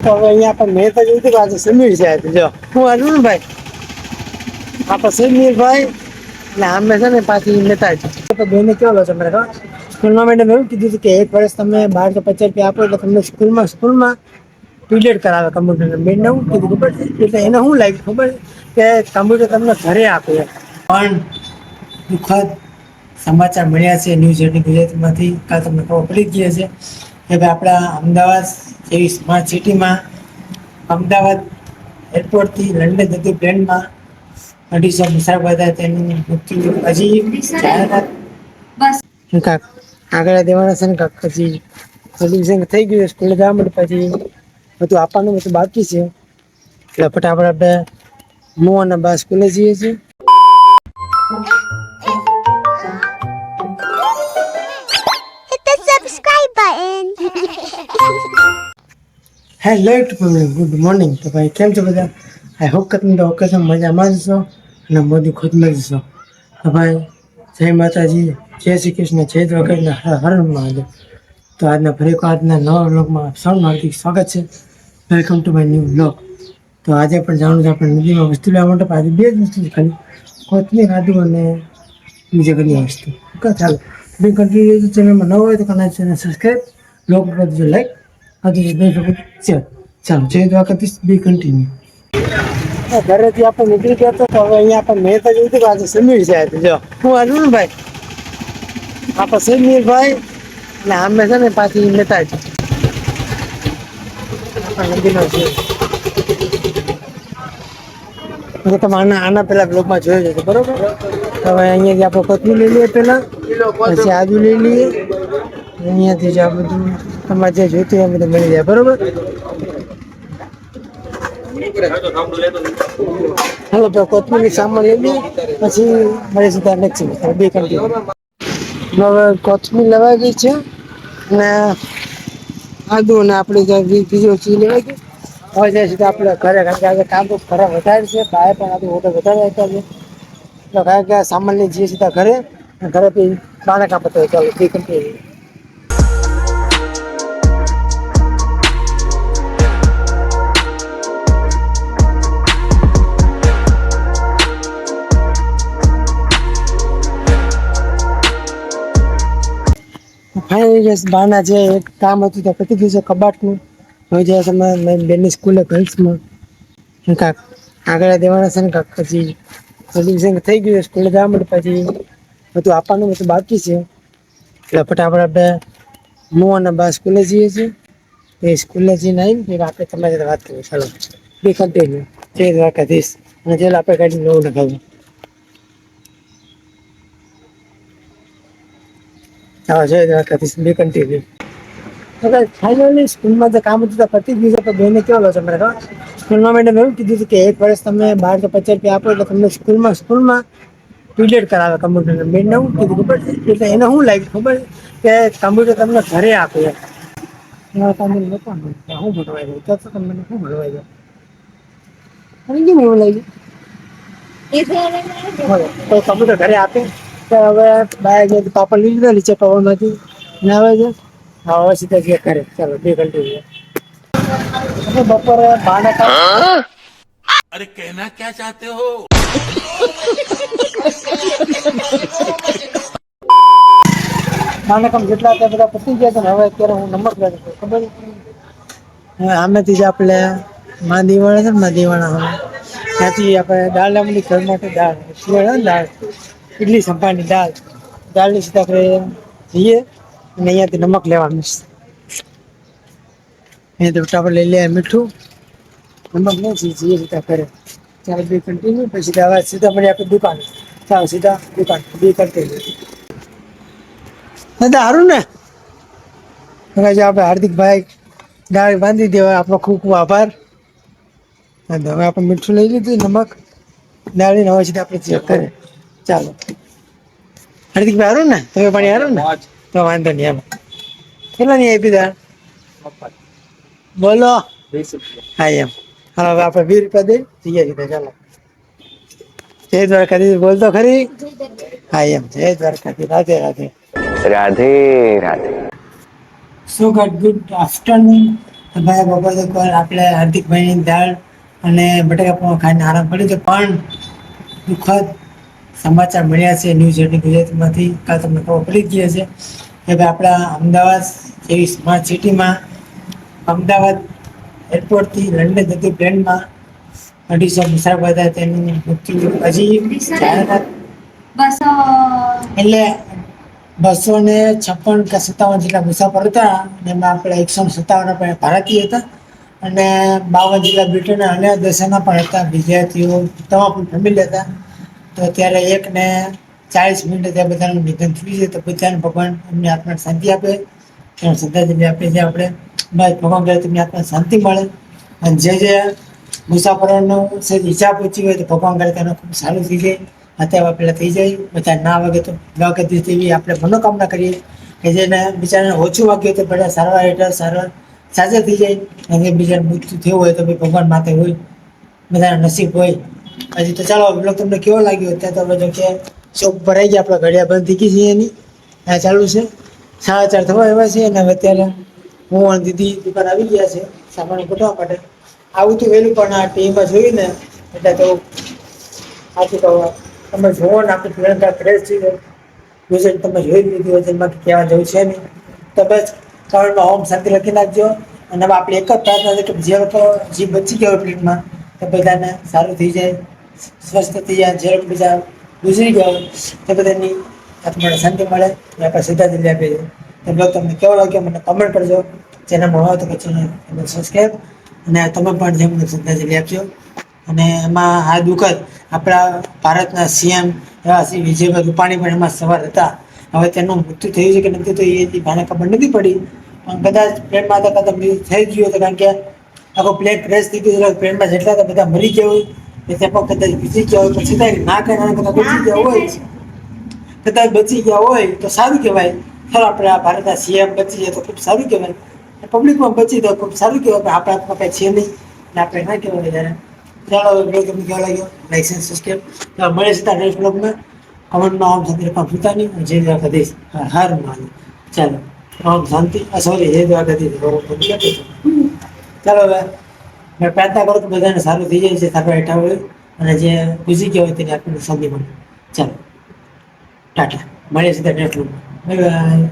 તો હવે અહીંયા પણ મેં તો જોયું હતું કે આજે સમીર છે. આજે જો હું અરુણભાઈ આપણે સમીરભાઈ એટલે આમે છે ને પાછી લેતા જ તો બેને કેવો લો છો મને ખબર સ્કૂલમાં મેડમ એવું કીધું હતું કે 1 વર્ષ તમે 1250 રૂપિયા આપો એટલે તમને સ્કૂલમાં પીરિયડ કરાવે કમ્પ્યુટર. બેન એવું કીધું ખબર છે એટલે એને શું લાગ્યું ખબર કે કમ્પ્યુટર તમને ઘરે આપે પણ દુઃખદ સમાચાર મળ્યા છે ન્યૂઝ 18 ગુજરાતીમાંથી. કાલ તમને ખબર પડી જ ગઈ હશે કે ભાઈ આપણા અમદાવાદ જેવી સ્માર્ટ સિટીમાં અમદાવાદ એરપોર્ટથી લંડન જતી પ્લેનમાં 250 મુસાફર હતા તેનું મૃત્યુ હજી કાંક આગળ દેવાના છે ને કાંક પછી સોલ્યુશન થઈ ગયું સ્કૂલે જવા માટે પછી બધું આપવાનું બધું બાકી છે એટલે ફટાફટ આપણે મોહન બા સ્કૂલે જઈએ છીએ. Hello good morning. તો ભાઈ કેમ છો બધા? આઈ હોપ કે તમે તો ઓકે છો, મજામાં જ છો અને મોદી ખુદમાં જ છો. તો ભાઈ જય માતાજી, જય શ્રી કૃષ્ણ, જય દ્વારકા, હર મહાદેવ. તો આજના ફરી આજના નવા વ્લોગમાં સૌનું હાર્દિક સ્વાગત છે. Welcome to my new vlog. તો આજે પણ જાણું છું આપણે નદીમાં વસ્તુ લેવા માટે. આજે બે જ વસ્તુ છે ખાલી, કોથમીર આદુ અને બીજી ઘણી વસ્તુ. ઓકે ચાલો બે કન્ટિન્યુ ચેનલમાં ન હોય તો કદાચ ચેનલ સબસ્ક્રાઈબ, બ્લોગ કરજો લાઈક, ચાલો જય દ્વારકાધીશ. બી કન્ટિન્યુ. ઘરેથી આપણે નીકળી ગયા તો હવે અહીંયા પણ મેં તો જોયું હતું કે આજે સમીર છે. આજે જો હું અરુણભાઈ આપણે સમીરભાઈ એટલે આમે છે ને પાછી લેતા જ નદીનો છે તમે આના પેલા બ્લોગમાં જોયો જશે બરોબર. હવે અહીંયાથી આપણે કોથમીર લઈ લઈએ પેલા, પછી આદુ લઈ લઈએ. અહીંયાથી જ આ બધું તમારે જે જોઈતું હોય એ બધું મળી જાય બરોબર. હાલો તો કોથમીર સામાન લઈ લઈએ પછી મળી સીધા નેક્સ્ટ બે કન્ટિન્યુ. હવે કોથમીર લેવાઈ ગઈ છે અને આદુ અને આપણે બીજી વસ્તુ લેવાઈ ગઈ. હવે જાય સીધા આપણે ઘરે, કારણ કે આજે કામ તો ખરાબ વધારે છે. બહાર પણ આજે ઓર્ડર વધારે આવતા છે એટલે કારણ કે સામાન લઈ જઈએ સીધા ઘરે. ઘરે પછી બાને કાપતા હોય. ચાલો બે કન્ટિન્યુ. ફાઇનલી બાના જે એક કામ હતું તો પતી ગયું છે કબાટનું. હવે જાય છે મારી બેનની સ્કૂલે ગર્લ્સમાં કાંક આગળ દેવાના છે ને કાંક પછી સોલ્યુશન થઈ ગયું સ્કૂલે જવા માટે પછી બધું આપવાનું બધું બાકી છે એટલે ફટાફટ આપણે મોહન બા સ્કૂલે જઈએ છીએ. એ સ્કૂલે જઈને આવીને આપણે તમારી સાથે વાત કરીએ. ચાલો બી કન્ટિન્યુ. જય દ્વારકાધીશ. અને જેલ આપણે ગાડી નવું લખાવ્યું. હા જય દ્વારકાધીશ. બી કન્ટિન્યુ. ફાઇનલી સ્કૂલમાં જે કામ હતું પતી ગયું છે. તો બેને કેવો લો છો મને ખબર સ્કૂલમાં મેડમ એવું કીધું હતું કે 1 વર્ષ તમે 1250 રૂપિયા આપો એટલે તમને સ્કૂલમાં પીરિયડ કરાવે કમ્પ્યુટર. બેન એવું કીધું ખબર છે એટલે એને શું લાગ્યું ખબર કે કમ્પ્યુટર તમને ઘરે આપે. તમે નતો શું ભણવાઈ ગયું તો તમને શું ભણવાઈ ગયું કેમ એવું લાગ્યું તો કમ્પ્યુટર ઘરે આપે. હવે બાય પાપા લીધા નીચે પવનમાંથી ને આવે છે. હા હવે સીધા જે કરે. ચાલો બે કન્ટિન્યુ. બપોરે બાને अरे कहना क्या चाहते हो? નાના કામ જેટલા હતા બધા પતી ગયા છે ને હવે અત્યારે હું નમક લાગુ છું ખબર આમેથી જ આપણે મા દિવાળા છે ને મા દિવાળા હવે ત્યાંથી આપણે દાળ લાવવાની ઘર માટે દાળ દાળ ઇડલી સંભારની દાળની સીધા આપણે જઈએ અને અહીંયાથી નમક લેવાનું અહીંયા તો આપણે લઈ લે મીઠું નમક નહીં જઈએ સીધા કરે. ચાલો બે કન્ટિન્યુ પછી સીધા મળી આપણે દુકાન. ચાલો સીધા દુકાન બે કન્ટિન્યુ. હારું ને આપણે હાર્દિકભાઈ દાળ બાંધી દેવાય. આપણો ખૂબ ખૂબ આભાર. હવે આપણે મીઠું લઈ લીધું, નમક દાળીને હવે સીધા આપણે ચેક કરીએ. ચાલો હાર્દિકભાઈ હારું ને તમે પાણી હારું ને તો વાંધો નહીં. એમ કેટલા નહીં આપી દાળ બોલો? હા એમ હાલો હવે આપણે 20 રૂપિયા દઈ જઈએ સીધા. ચાલો જય દ્વારકાધીશ બોલતો ખરી. હા એમ જય દ્વારકાધીશ. રાધે રાધે. राधे राधे. સો ગુડ આફ્ટરનૂન. તો ભાઈ બપોર તો કોઈ આપણે હાર્દિકભાઈની દાળ અને બટાકા પૌવા ખાઈને આરામ કર્યો છે. પણ દુઃખદ સમાચાર મળ્યા છે ન્યૂઝ એટીન ગુજરાતીમાંથી. કાલ તમને ખબર પડી જ ગઈ હશે કે ભાઈ આપણા અમદાવાદ જેવી સ્માર્ટ સિટીમાં અમદાવાદ એરપોર્ટથી લંડન જતી પ્લેનમાં 250 મુસાફર હતા, તેનું મૃત્યુ હજી જાહેરાત એટલે 256 કે 57 જેટલા મુસાફર હતા અને એમાં આપણે 157 ભારતીય હતા અને 52 જેટલા બ્રિટન અને દેશોના પણ હતા વિદ્યાર્થીઓ, તમામ ફેમિલી હતા. તો અત્યારે 1:40 ત્યાં બધાનું નિધન થયું છે. તો બધાને ભગવાન એમની આત્માને શાંતિ આપે, એમ શ્રદ્ધાંજલિ આપીએ છીએ આપણે. બસ ભગવાન કરે તેમની આત્માને શાંતિ મળે અને જે મુસાફરોનો ઈચ્છા પહોંચી હોય તો ભગવાન કરે તેનું ખૂબ સારું થઈ જાય, અત્યારે પેલા થઈ જાય. બધા ના વાગે તો દ્વારકાધીશ જેવી આપણે મનોકામના કરીએ કે જેને બિચારાને ઓછું વાગ્યું તો બધા સારવાર હેઠળ સારવાર સાજા થઈ જાય. અને બીજાને મૃત્યુ થયું હોય તો ભાઈ ભગવાન માથે હોય, બધાના નસીબ હોય. હજી તો ચાલો બ્લોગ તમને કેવો લાગ્યો? અત્યારે તો હવે જો કે શોપ પર આવી ગયા, આપણે ઘડિયા બંધ થઈ ગઈ છે એની, આ ચાલુ છે 4:30 થવા એવા છે. અને હવે અત્યારે હું અને દીદી દુકાન આવી ગયા છે સામાન ગોઠવવા માટે. આવું તો વહેલું પણ આ ટીવીમાં જોયું ને એટલે તો સાચું કહો તમે જોવો ને આપણે પ્રિયંકા ફ્રેશ થઈ જાય ગુજરાત તમે જોઈ લીધું હોય જેમાં કહેવા જવું છે નહીં. તો બસ કમેન્ટમાં ઓમ શાંતિ લખી નાખજો. અને હવે આપણે એક જ પ્રાર્થના છે કે જે લોકો જે બચી ગયા હોય પ્લેટમાં તો બધાને સારું થઈ જાય, સ્વસ્થ થઈ જાય. જે લોકો બીજા ગુજરી ગયા હોય તે બધાની આત્માને શાંતિ મળે એ આપણે શ્રદ્ધાંજલિ આપીએ છીએ. તો બ્લોગ તમને કેવો લાગ્યો મને કમેન્ટ કરજો. ચેનલમાં હોય તો ચેનલ સબસ્ક્રાઈબ અને તમે પણ જેમને શ્રદ્ધાંજલિ આપજો. અને એમાં આ દુઃખદ આપણા ભારતના સીએમ એવા શ્રી વિજયભાઈ રૂપાણી પણ એમાં સવાર હતા. હવે તેનું મૃત્યુ થયું છે કે નથી તો એ ભાને ખબર નથી પડી, પણ કદાચ પ્લેનમાં હતા કદાચ મૃત્યુ થઈ ગયું હતું. કારણ કે આખો પ્લેન ક્રેશ થઈ ગયું, પ્લેનમાં જેટલા હતા બધા મરી ગયા હોય એ ત્યાં પણ કદાચ બચી ગયા હોય. પછી થાય ના કરે કદાચ બચી ગયા હોય, કદાચ બચી ગયા હોય તો સારું કહેવાય. ખરો આપણે આ ભારતના સીએમ બચી જાય તો ખૂબ સારું કહેવાય, પબ્લિકમાં બચી તો ખૂબ સારું કહેવાય. આપણા હાથમાં કંઈ છે નહીં એટલે આપણે ના કહેવાય વધારે. ચાલો બ્લોગ તમને કેવો લાગ્યો? લાઈક અને સબસ્ક્રાઈબ. મળે છે ત્યાં નેક્સ્ટ બ્લોગમાં. કમેન્ટમાં ઓમ શાંતિ લખવાનું ભૂલતા નહીં. જય દ્વારકાધીશ, હર મહાદેવ. ચાલો ઓમ શાંતિ, સોરી જય દ્વારકાધીશ. ચાલો હવે મેં પ્રાર્થના કરું તો બધાને સારું થઈ જાય છે, સારું હેઠા હોય અને જે ખુશી કહેવાય તેને આપણને શાંતિ મળે. ચાલો ટાટા, મળીએ છીએ ત્યાં નેક્સ્ટ બ્લોગમાં. Bye bye.